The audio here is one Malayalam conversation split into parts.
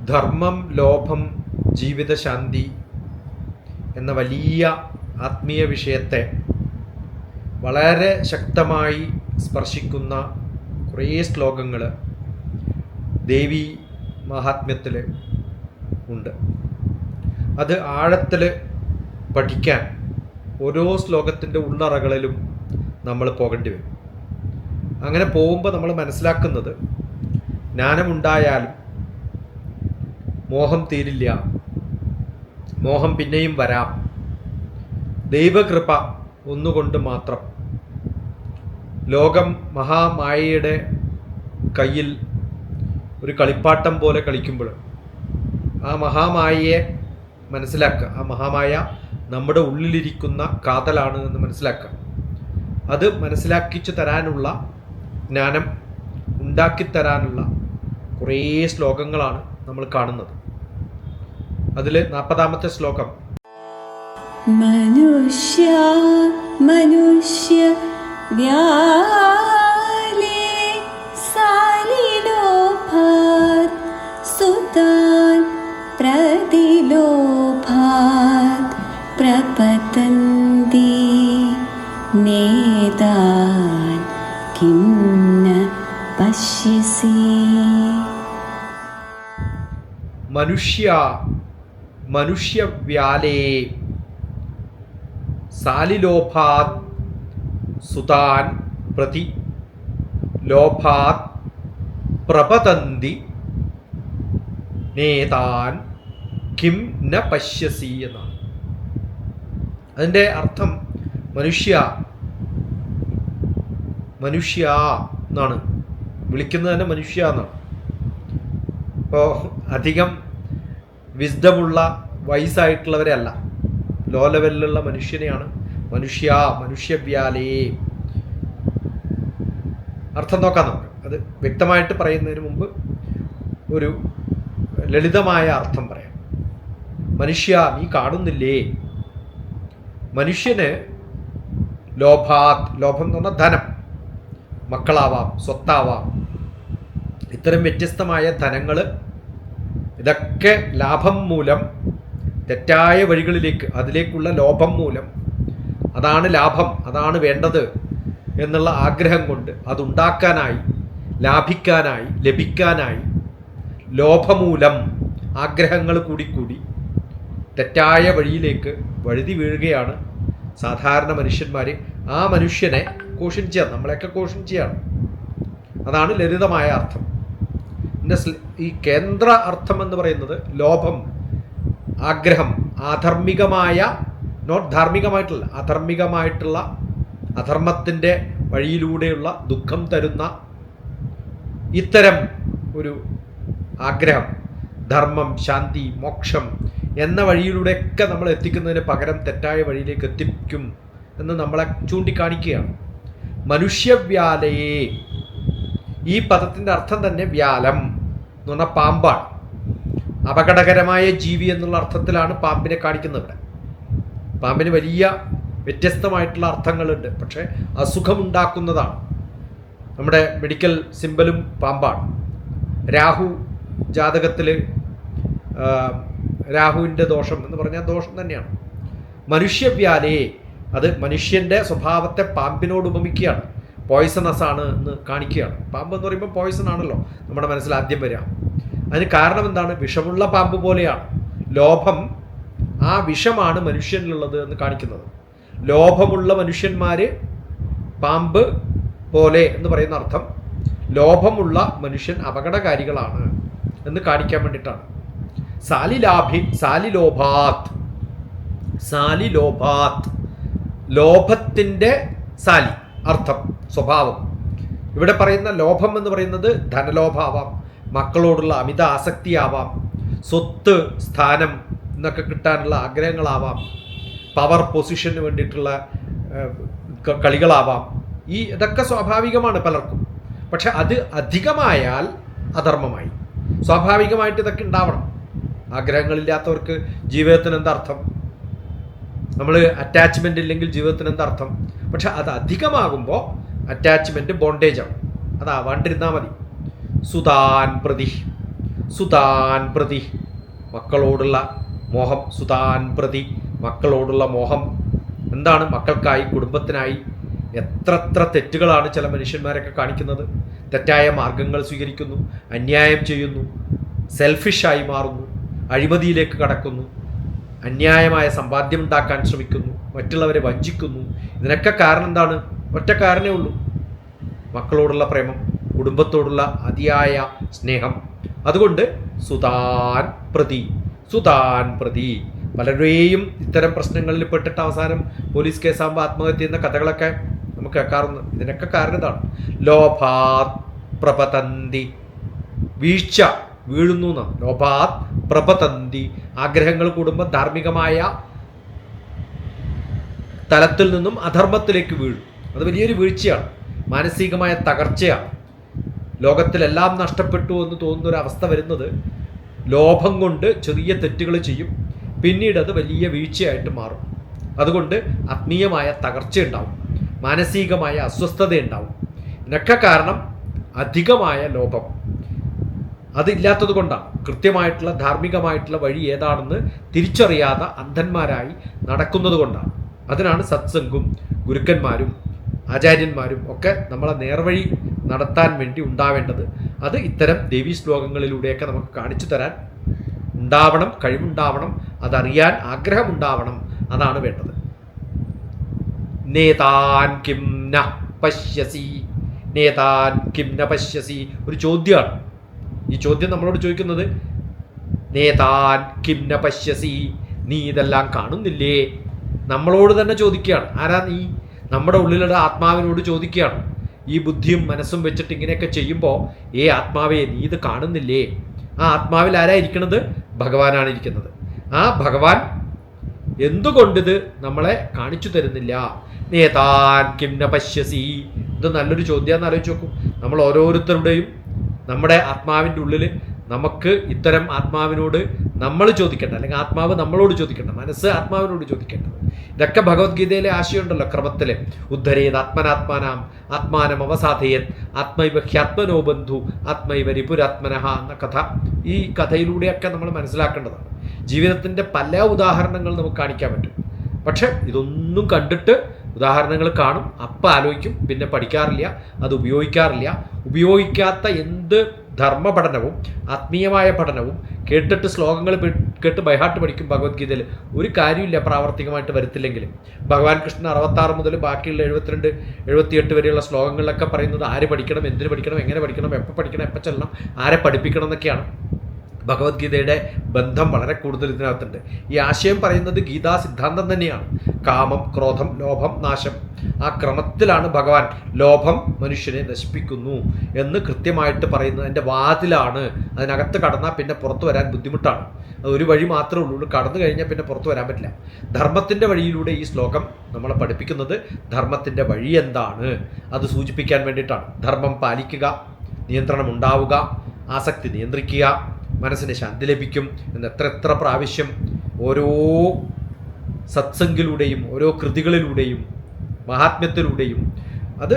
ധർമ്മം, ലോഭം, ജീവിതശാന്തി എന്ന വലിയ ആത്മീയ വിഷയത്തെ വളരെ ശക്തമായി സ്പർശിക്കുന്ന കുറേ ശ്ലോകങ്ങൾ ദേവി മഹാത്മ്യത്തിൽ ഉണ്ട്. അത് ആഴത്തിൽ പഠിക്കാൻ ഓരോ ശ്ലോകത്തിൻ്റെ ഉള്ളറകളിലും നമ്മൾ പോകേണ്ടി വരും. അങ്ങനെ പോകുമ്പോൾ നമ്മൾ മനസ്സിലാക്കുന്നത് ജ്ഞാനമുണ്ടായാലും മോഹം തീരില്ല, മോഹം പിന്നെയും വരാം. ദൈവകൃപ ഒന്നുകൊണ്ട് മാത്രം ലോകം മഹാമായയുടെ കയ്യിൽ ഒരു കളിപ്പാട്ടം പോലെ കളിക്കുമ്പോൾ ആ മഹാമായയെ മനസ്സിലാക്കുക. ആ മഹാമായ നമ്മുടെ ഉള്ളിലിരിക്കുന്ന കാതലാണ് എന്ന് മനസ്സിലാക്കുക. അത് മനസ്സിലാക്കിച്ചു തരാനുള്ള ജ്ഞാനം ഉണ്ടാക്കിത്തരാനുള്ള കുറേ ശ്ലോകങ്ങളാണ് നമ്മൾ കാണുന്നത്. അതിൽ 40-ാമത്തെ ശ്ലോകം, മനുഷ്യ മനുഷ്യ വ്യാലേ സാലിലോഭാത് സുതാൻ പ്രതിലോഭാത് പ്രപതന്തി നേതാൻ കിം ന പശ്യസി. മനുഷ്യവ്യാലേ സാലിലോഭാത് സുതാൻ പ്രതി ലോഭാത് പ്രപതന്തി നേതാൻ കിം ന പശ്യസി എന്നാണ്. അതിൻ്റെ അർത്ഥം മനുഷ്യ എന്നാണ് വിളിക്കുന്നത്, തന്നെ മനുഷ്യ എന്നാണ്. ഇപ്പോൾ അധികം വിസ്ഡമുള്ള വയസ്സായിട്ടുള്ളവരെ അല്ല, ലോ ലെവലിലുള്ള മനുഷ്യനെയാണ് മനുഷ്യവ്യാലേ. അർത്ഥം നോക്കാം നമുക്ക്. അത് വ്യക്തമായിട്ട് പറയുന്നതിന് മുമ്പ് ഒരു ലളിതമായ അർത്ഥം പറയാം. മനുഷ്യ, നീ കാണുന്നില്ലേ, മനുഷ്യന് ലോഭാത്, ലോഭം എന്ന് പറഞ്ഞാൽ ധനം, മക്കളാവാം, സ്വത്താവാം, ഇത്തരം വ്യത്യസ്തമായ ധനങ്ങൾ, ഇതൊക്കെ ലാഭം മൂലം തെറ്റായ വഴികളിലേക്ക്, അതിലേക്കുള്ള ലോഭം മൂലം, അതാണ് ലാഭം, അതാണ് വേണ്ടത് എന്നുള്ള ആഗ്രഹം കൊണ്ട് അതുണ്ടാക്കാനായി, ലാഭിക്കാനായി, ലഭിക്കാനായി ലോഭമൂലം ആഗ്രഹങ്ങൾ കൂടിക്കൂടി തെറ്റായ വഴിയിലേക്ക് വഴുതി വീഴുകയാണ് സാധാരണ മനുഷ്യന്മാർ. ആ മനുഷ്യനെ കോഷൻ ചെയ്യാം, നമ്മളെയൊക്കെ കോഷൻ ചെയ്യാണ്. അതാണ് ലളിതമായ അർത്ഥം. ഈ കേന്ദ്ര അർത്ഥം എന്ന് പറയുന്നത് ലോഭം, ആഗ്രഹം, ആധർമ്മികമായ, നോട്ട് ധാർമ്മികമായിട്ടുള്ള, അധർമ്മികമായിട്ടുള്ള, അധർമ്മത്തിൻ്റെ വഴിയിലൂടെയുള്ള ദുഃഖം തരുന്ന ഇത്തരം ഒരു ആഗ്രഹം, ധർമ്മം, ശാന്തി, മോക്ഷം എന്ന വഴിയിലൂടെയൊക്കെ നമ്മൾ എത്തിക്കുന്നതിന് പകരം തെറ്റായ വഴിയിലേക്ക് എത്തിക്കും എന്ന് നമ്മളെ ചൂണ്ടിക്കാണിക്കുകയാണ്. മനുഷ്യവ്യാലയെ, ഈ പദത്തിൻ്റെ അർത്ഥം തന്നെ വ്യാലം എന്ന് പറഞ്ഞാൽ പാമ്പാണ്. അപകടകരമായ ജീവി എന്നുള്ള അർത്ഥത്തിലാണ് പാമ്പിനെ കാണിക്കുന്നത്. ഇവിടെ പാമ്പിന് വലിയ വ്യത്യസ്തമായിട്ടുള്ള അർത്ഥങ്ങളുണ്ട്, പക്ഷേ അസുഖമുണ്ടാക്കുന്നതാണ്. നമ്മുടെ മെഡിക്കൽ സിമ്പലും പാമ്പാണ്. രാഹു ജാതകത്തിൽ രാഹുവിൻ്റെ ദോഷം എന്ന് പറഞ്ഞാൽ ദോഷം തന്നെയാണ്. മനുഷ്യവ്യാലേ, അത് മനുഷ്യൻ്റെ സ്വഭാവത്തെ പാമ്പിനോട് ഉപമിക്കുകയാണ്. പോയ്സണസ് ആണ് എന്ന് കാണിക്കുകയാണ്. പാമ്പ് എന്ന് പറയുമ്പോൾ പോയ്സൺ ആണല്ലോ നമ്മുടെ മനസ്സിൽ ആദ്യം വരിക. അതിന് കാരണം എന്താണ്? വിഷമുള്ള പാമ്പ് പോലെയാണ് ലോഭം. ആ വിഷമാണ് മനുഷ്യനിലുള്ളത് എന്ന് കാണിക്കുന്നത്. ലോഭമുള്ള മനുഷ്യന്മാർ പാമ്പ് പോലെ എന്ന് പറയുന്ന അർത്ഥം, ലോഭമുള്ള മനുഷ്യൻ അപകടകാരികളാണ് എന്ന് കാണിക്കാൻ വേണ്ടിയിട്ടാണ്. സാലിലോഭാത്, ലോഭത്തിൻ്റെ സാലി അർത്ഥം, സ്വഭാവം. ഇവിടെ പറയുന്ന ലോഭം എന്ന് പറയുന്നത് ധനലോഭാവാം, മക്കളോടുള്ള അമിത ആസക്തിയാവാം, സ്വത്ത്, സ്ഥാനം എന്നൊക്കെ കിട്ടാനുള്ള ആഗ്രഹങ്ങളാവാം, പവർ പൊസിഷന് വേണ്ടിയിട്ടുള്ള കളികളാവാം. ഇതൊക്കെ സ്വാഭാവികമാണ് പലർക്കും. പക്ഷെ അത് അധികമായാൽ അധർമ്മമായി. സ്വാഭാവികമായിട്ട് ഇതൊക്കെ ഉണ്ടാവണം. ആഗ്രഹങ്ങളില്ലാത്തവർക്ക് ജീവിതത്തിന് എന്താർത്ഥം? നമ്മൾ അറ്റാച്ച്മെൻ്റ് ഇല്ലെങ്കിൽ ജീവിതത്തിന് എന്താർത്ഥം? പക്ഷെ അത് അധികമാകുമ്പോൾ അറ്റാച്ച്മെൻറ്റ് ബോണ്ടേജാണ്. അതാവാണ്ടിരുന്നാൽ മതി. സുതാൻ പ്രതി, സുതാൻ പ്രതി, മക്കളോടുള്ള മോഹം. സുതാൻ പ്രതി, മക്കളോടുള്ള മോഹം. എന്താണ്? മക്കൾക്കായി, കുടുംബത്തിനായി എത്ര തെറ്റുകളാണ് ചില മനുഷ്യന്മാരൊക്കെ കാണിക്കുന്നത്. തെറ്റായ മാർഗങ്ങൾ സ്വീകരിക്കുന്നു, അന്യായം ചെയ്യുന്നു, സെൽഫിഷായി മാറുന്നു, അഴിമതിയിലേക്ക് കടക്കുന്നു, അന്യായമായ സമ്പാദ്യം ഉണ്ടാക്കാൻ ശ്രമിക്കുന്നു, മറ്റുള്ളവരെ വഞ്ചിക്കുന്നു. ഇതിനൊക്കെ കാരണം എന്താണ്? ഒറ്റ കാരണമേ ഉള്ളൂ, മക്കളോടുള്ള പ്രേമം, കുടുംബത്തോടുള്ള അതിയായ സ്നേഹം. അതുകൊണ്ട് സുതാൻ പ്രതി, സുതാൻ പ്രതി. പലരുടെയും ഇത്തരം പ്രശ്നങ്ങളിൽ പെട്ടിട്ട് അവസാനം പോലീസ് കേസാകുമ്പോൾ ആത്മഹത്യ എന്ന കഥകളൊക്കെ നമുക്ക് കേൾക്കാറുണ്ട്. ഇതിനൊക്കെ കാരണം ഇതാണ്. ലോഭാത് പ്രപതന്തി, വീഴ്ച, വീഴുന്നു എന്നാണ്. ലോഭാത് പ്രപതന്തി, ആഗ്രഹങ്ങൾ കൂടുമ്പോൾ ധാർമ്മികമായ തലത്തിൽ നിന്നും അധർമ്മത്തിലേക്ക് വീഴും. അത് വലിയൊരു വീഴ്ചയാണ്, മാനസികമായ തകർച്ചയാണ്. ലോകത്തിലെല്ലാം നഷ്ടപ്പെട്ടു എന്ന് തോന്നുന്നൊരവസ്ഥ വരുന്നത് ലോഭം കൊണ്ട് ചെറിയ തെറ്റുകൾ ചെയ്യും, പിന്നീട് അത് വലിയ വീഴ്ചയായിട്ട് മാറും. അതുകൊണ്ട് ആത്മീയമായ തകർച്ചയുണ്ടാവും, മാനസികമായ അസ്വസ്ഥതയുണ്ടാവും. ഇതിനൊക്കെ കാരണം അധികമായ ലോഭം. അതില്ലാത്തത് കൊണ്ടാണ്. കൃത്യമായിട്ടുള്ള ധാർമ്മികമായിട്ടുള്ള വഴി ഏതാണെന്ന് തിരിച്ചറിയാതെ അന്ധന്മാരായി നടക്കുന്നത് കൊണ്ടാണ്. അതിനാണ് സത്സംഗും ഗുരുക്കന്മാരും ആചാര്യന്മാരും ഒക്കെ നമ്മളെ നേർവഴി നടത്താൻ വേണ്ടി ഉണ്ടാവേണ്ടത്. അത് ഇത്തരം ദേവീ ശ്ലോകങ്ങളിലൂടെയൊക്കെ നമുക്ക് കാണിച്ചു തരാൻ ഉണ്ടാവണം, കഴിവുണ്ടാവണം, അതറിയാൻ ആഗ്രഹമുണ്ടാവണം. അതാണ് വേണ്ടത്. നേതാൻ കിം ന പശ്യസി, നേതാൻ കിം ന പശ്യസി ഒരു ചോദ്യമാണ്. ഈ ചോദ്യം നമ്മളോട് ചോദിക്കുന്നത് നേതാൻ കിം ന പശ്യസി, നീ ഇതെല്ലാം കാണുന്നില്ലേ? നമ്മളോട് തന്നെ ചോദിക്കുകയാണ്. ആരാ നീ? നമ്മുടെ ഉള്ളിലുള്ള ആത്മാവിനോട് ചോദിക്കുകയാണ്. ഈ ബുദ്ധിയും മനസ്സും വെച്ചിട്ട് ഇങ്ങനെയൊക്കെ ചെയ്യുമ്പോൾ ആത്മാവേ നീ ഇത് കാണുന്നില്ലേ? ആ ആത്മാവിൽ ആരാ ഇരിക്കുന്നത്? ഭഗവാനാണ് ഇരിക്കുന്നത്. ആ ഭഗവാൻ എന്തുകൊണ്ടിത് നമ്മളെ കാണിച്ചു തരുന്നില്ല? നേതാൻ കിം ന പശ്യസി, ഇത് നല്ലൊരു ചോദ്യമാണെന്ന് ആലോചിച്ച് നോക്കും. നമ്മൾ ഓരോരുത്തരുടെയും നമ്മുടെ ആത്മാവിൻ്റെ ഉള്ളിൽ നമുക്ക് ഇത്തരം ആത്മാവിനോട് നമ്മൾ ചോദിക്കേണ്ട, അല്ലെങ്കിൽ ആത്മാവ് നമ്മളോട് ചോദിക്കേണ്ട, മനസ്സ് ആത്മാവിനോട് ചോദിക്കേണ്ടത്. ഇതൊക്കെ ഭഗവത്ഗീതയിലെ ആശയമുണ്ടല്ലോ, ക്രമത്തിൽ. ഉദ്ധരേത് ആത്മനാത്മാനാം ആത്മാനം അവസാധയൻ ആത്മൈവ ഹ്യാത്മനോ ബന്ധു ആത്മൈവ രിപുരാത്മനഹ എന്ന കഥ. ഈ കഥയിലൂടെയൊക്കെ നമ്മൾ മനസ്സിലാക്കേണ്ടതാണ്. ജീവിതത്തിൻ്റെ പല ഉദാഹരണങ്ങൾ നമുക്ക് കാണിക്കാൻ പറ്റും. പക്ഷെ ഇതൊന്നും കണ്ടിട്ട് ഉദാഹരണങ്ങൾ കാണും, അപ്പം ആലോചിക്കും, പിന്നെ പഠിക്കാറില്ല, അത് ഉപയോഗിക്കാറില്ല. ഉപയോഗിക്കാത്ത എന്ത് ധർമ്മ പഠനവും ആത്മീയമായ പഠനവും കേട്ടിട്ട് ശ്ലോകങ്ങൾ കേട്ട് ബൈഹാർട്ട് പഠിക്കും ഭഗവത്ഗീതയിൽ. ഒരു കാര്യമില്ല പ്രാവർത്തികമായിട്ട് വരുത്തില്ലെങ്കിലും. ഭഗവാൻ കൃഷ്ണൻ 66 മുതൽ ബാക്കിയുള്ള 72, 78 വരെയുള്ള ശ്ലോകങ്ങളിലൊക്കെ പറയുന്നത് ആര് പഠിക്കണം, എന്തിനു പഠിക്കണം, എങ്ങനെ പഠിക്കണം, എപ്പോൾ പഠിക്കണം, എപ്പോൾ ചെല്ലണം, ആരെ പഠിപ്പിക്കണം എന്നൊക്കെയാണ്. ഭഗവത്ഗീതയുടെ ബന്ധം വളരെ കൂടുതൽ ഇതിനകത്തുണ്ട്. ഈ ആശയം പറയുന്നത് ഗീതാ സിദ്ധാന്തം തന്നെയാണ്. കാമം, ക്രോധം, ലോഭം, നാശം. ആ ക്രമത്തിലാണ് ഭഗവാൻ ലോഭം മനുഷ്യനെ നശിപ്പിക്കുന്നു എന്ന് കൃത്യമായിട്ട് പറയുന്നത്. എൻ്റെ വാതിലാണ്, അതിനകത്ത് കടന്നാൽ പിന്നെ പുറത്തു വരാൻ ബുദ്ധിമുട്ടാണ്. അത് ഒരു വഴി മാത്രമേ ഉള്ളൂ, കടന്നു കഴിഞ്ഞാൽ പിന്നെ പുറത്തു വരാൻ പറ്റില്ല. ധർമ്മത്തിൻ്റെ വഴിയിലൂടെ ഈ ശ്ലോകം നമ്മളെ പഠിപ്പിക്കുന്നത് ധർമ്മത്തിൻ്റെ വഴി എന്താണ് അത് സൂചിപ്പിക്കാൻ വേണ്ടിയിട്ടാണ്. ധർമ്മം പാലിക്കുക, നിയന്ത്രണം ഉണ്ടാവുക, ആസക്തി നിയന്ത്രിക്കുക, മനസ്സിന് ശാന്തി ലഭിക്കും എന്ന് എത്ര പ്രാവശ്യം ഓരോ സത്സംഗിലൂടെയും ഓരോ കൃതികളിലൂടെയും മഹാത്മ്യത്തിലൂടെയും അത്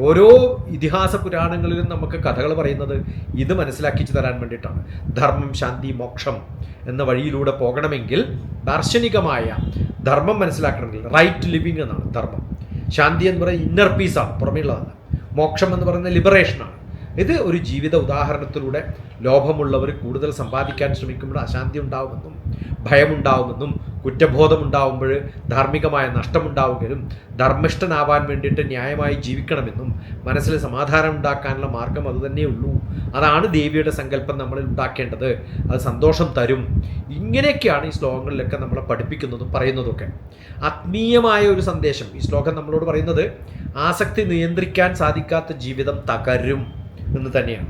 ഓരോ ഇതിഹാസ പുരാണങ്ങളിലും നമുക്ക് കഥകൾ പറയുന്നത് ഇത് മനസ്സിലാക്കിച്ചു തരാൻ വേണ്ടിയിട്ടാണ്. ധർമ്മം, ശാന്തി, മോക്ഷം എന്ന വഴിയിലൂടെ പോകണമെങ്കിൽ ദാർശനികമായ ധർമ്മം മനസ്സിലാക്കണമെങ്കിൽ റൈറ്റ് ലിവിങ് എന്നാണ് ധർമ്മം. ശാന്തി എന്ന് പറയുന്നത് ഇന്നർ പീസാണ്, പുറമേയുള്ളതല്ല. മോക്ഷം എന്ന് പറയുന്നത് ലിബറേഷനാണ്. ഇത് ഒരു ജീവിത ഉദാഹരണത്തിലൂടെ ലോഭമുള്ളവർ കൂടുതൽ സമ്പാദിക്കാൻ ശ്രമിക്കുമ്പോൾ അശാന്തി ഉണ്ടാവുമെന്നും ഭയമുണ്ടാവുമെന്നും കുറ്റബോധമുണ്ടാവുമ്പോൾ ധാർമ്മികമായ നഷ്ടമുണ്ടാവുകയും ധർമ്മിഷ്ഠനാവാൻ വേണ്ടിയിട്ട് ന്യായമായി ജീവിക്കണമെന്നും മനസ്സിൽ സമാധാനം ഉണ്ടാക്കാനുള്ള മാർഗം അതുതന്നെയുള്ളൂ. അതാണ് ദേവിയുടെ സങ്കല്പം നമ്മളിൽ ഉണ്ടാക്കേണ്ടത്. അത് സന്തോഷം തരും. ഇങ്ങനെയൊക്കെയാണ് ഈ ശ്ലോകങ്ങളിലൊക്കെ നമ്മളെ പഠിപ്പിക്കുന്നതും പറയുന്നതൊക്കെ. ആത്മീയമായ ഒരു സന്ദേശം ഈ ശ്ലോകം നമ്മളോട് പറയുന്നത് ആസക്തി നിയന്ത്രിക്കാൻ സാധിക്കാത്ത ജീവിതം തകരും എന്ന് തന്നെയാണ്.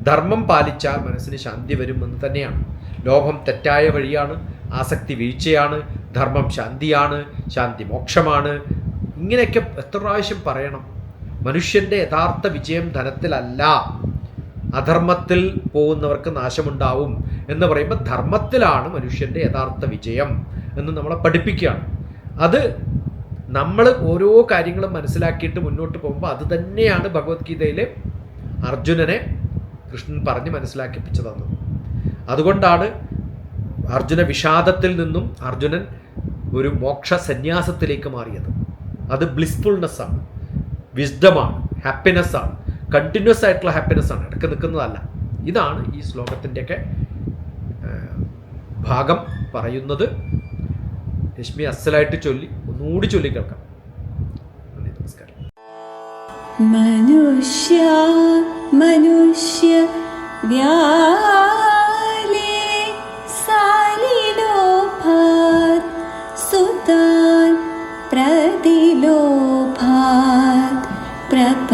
ധർമ്മം പാലിച്ചാൽ മനസ്സിന് ശാന്തി വരും എന്ന് തന്നെയാണ്. ലോഭം തെറ്റായ വഴിയാണ്, ആസക്തി വീഴ്ചയാണ്, ധർമ്മം ശാന്തിയാണ്, ശാന്തി മോക്ഷമാണ്. ഇങ്ങനെയൊക്കെ എത്ര പ്രാവശ്യം പറയണം? മനുഷ്യൻ്റെ യഥാർത്ഥ വിജയം ധനത്തിലല്ല, അധർമ്മത്തിൽ പോകുന്നവർക്ക് നാശമുണ്ടാവും എന്ന് പറയുമ്പോൾ ധർമ്മത്തിലാണ് മനുഷ്യൻ്റെ യഥാർത്ഥ വിജയം എന്ന് നമ്മളെ പഠിപ്പിക്കുകയാണ്. അത് നമ്മൾ ഓരോ കാര്യങ്ങളും മനസ്സിലാക്കിയിട്ട് മുന്നോട്ട് പോകുമ്പോൾ അത് തന്നെയാണ് ഭഗവത്ഗീതയിൽ അർജുനനെ കൃഷ്ണൻ പറഞ്ഞ് മനസ്സിലാക്കിപ്പിച്ചു തന്നത്. അതുകൊണ്ടാണ് അർജുന വിഷാദത്തിൽ നിന്നും അർജുനൻ ഒരു മോക്ഷ സന്യാസത്തിലേക്ക് മാറിയത്. അത് ബ്ലിസ്ഫുൾനെസ്സാണ്, വിസ്ഡമാണ്, ഹാപ്പിനെസ്സാണ്, കണ്ടിന്യൂസ് ആയിട്ടുള്ള ഹാപ്പിനെസ്സാണ്, ഇടയ്ക്ക് നിൽക്കുന്നതല്ല. ഇതാണ് ഈ ശ്ലോകത്തിൻ്റെയൊക്കെ ഭാഗം പറയുന്നത്. രശ്മി അസലായിട്ട് ചൊല്ലി ഒന്നുകൂടി ചൊല്ലി കേൾക്കാം. നമസ്കാരം. മനുഷ്യ മനുഷ്യ വ്യാലേ സാലിലോഭാത് സുതാൻ പ്രതിലോഭാത് പ്രപ